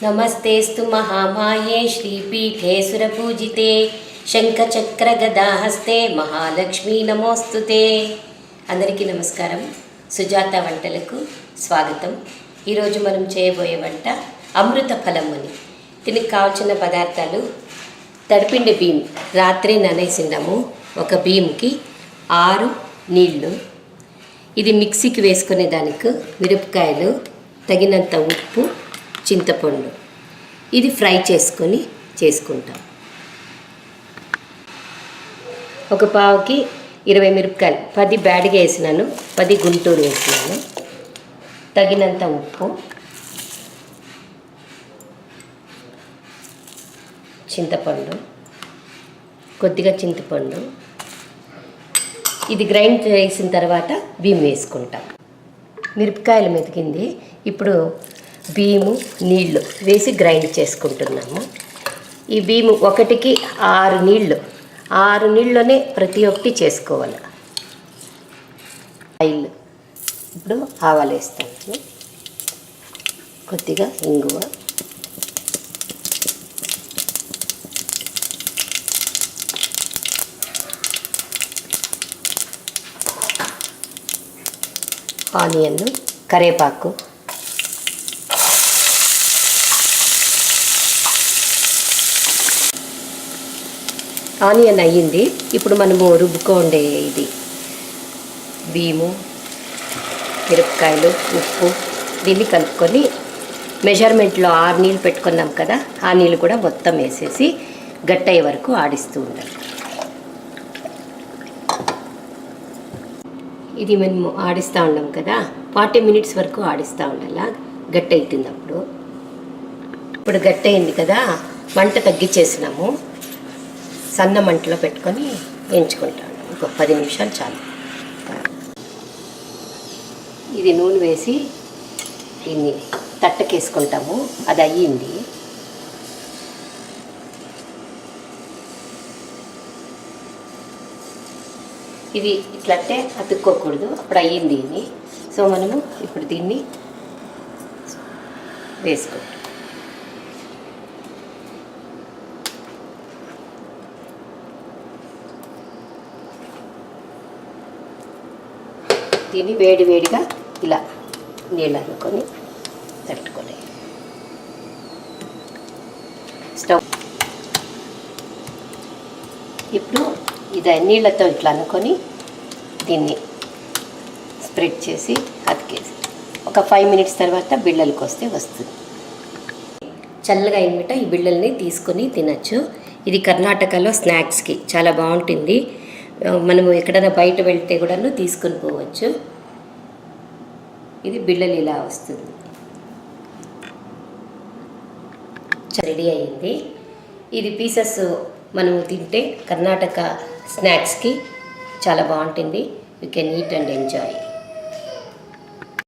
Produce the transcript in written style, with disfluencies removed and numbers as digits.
నమస్తేస్తు మహామాయే శ్రీపీఠే సురపూజితే శంఖచక్రగదాహస్తే మహాలక్ష్మీ నమోస్తుతే. అందరికీ నమస్కారం. సుజాత వంటలకు స్వాగతం. ఈరోజు మనం చేయబోయే వంట అమృత ఫలముని. దీనికి కావాల్సిన పదార్థాలు: తడిపిండి బియ్యం రాత్రి నానేసినాము, ఒక బియ్యంకి 6 నీళ్ళు. ఇది మిక్సీకి వేసుకునే దానికి మిరపకాయలు, తగినంత ఉప్పు, చింతపండు. ఇది ఫ్రై చేసుకుంటాం. ఒక పావుకి 20 మిరపకాయలు, 10 బ్యాడిగా వేసినాను, 10 గుంటూరు వేసినాను. తగినంత ఉప్పు, చింతపండు, కొద్దిగా చింతపండు. ఇది గ్రైండ్ చేసిన తర్వాత బియ్యం వేసుకుంటాం. మిరపకాయలు మెతికింది. ఇప్పుడు బియ్యము, నీళ్ళు వేసి గ్రైండ్ చేసుకుంటున్నాము. ఈ బియ్యము ఒకటికి 6 నీళ్ళు, 6 నీళ్ళలోనే ప్రతి ఒక్కటి చేసుకోవాలి. ఆయిల్, ఇప్పుడు ఆవాలు వేస్తాను, కొద్దిగా ఇంగువ, ఆనియన్, కరివేపాకు, ఆనియన్ అయ్యింది. ఇప్పుడు మనము రుబ్బుకోండే ఇది బియ్యము, మిరపకాయలు, ఉప్పు దీన్ని కలుపుకొని మెజర్మెంట్లో 6 నీళ్ళు పెట్టుకున్నాం కదా, ఆ నీళ్ళు కూడా మొత్తం వేసేసి గట్టయ్యే వరకు ఆడిస్తూ ఉండాలి. ఇది మనము ఆడిస్తూ ఉన్నాం కదా, 40 మినిట్స్ వరకు ఆడిస్తూ ఉండాలా, గట్టి అవుతుంది. ఇప్పుడు గట్టి అయింది కదా, మంట తగ్గించేసినాము. సన్న మంటలో పెట్టుకొని వేయించుకుంటాను. ఇంకో 10 నిమిషాలు చాలు. ఇది నూనె వేసి దీన్ని తట్టకేసుకుంటాము. అది అయ్యింది. ఇది ఇట్లంటే అతుక్కోకూడదు, అప్పుడు అయ్యింది ఇది. సో మనము ఇప్పుడు దీన్ని వేసుకుంటాం. దీన్ని వేడిగా ఇలా నీళ్ళు అనుకొని తట్టుకొని స్టవ్. ఇప్పుడు ఇది నీళ్ళతో ఇట్లా అనుకొని దీన్ని స్ప్రెడ్ చేసి అతికేసి ఒక 5 మినిట్స్ తర్వాత బిళ్ళలకు వస్తుంది. చల్లగా అయినమాట ఈ బిళ్ళల్ని తీసుకొని తినచ్చు. ఇది కర్ణాటకలో స్నాక్స్కి చాలా బాగుంటుంది. మనము ఎక్కడైనా బయట వెళ్తే కూడా తీసుకొని పోవచ్చు. ఇది బిళ్ళలు ఇలా వస్తుంది. రెడీ అయింది. ఇది పీసెస్ మనము తింటే కర్ణాటక స్నాక్స్కి చాలా బాగుంటుంది. You can eat and enjoy.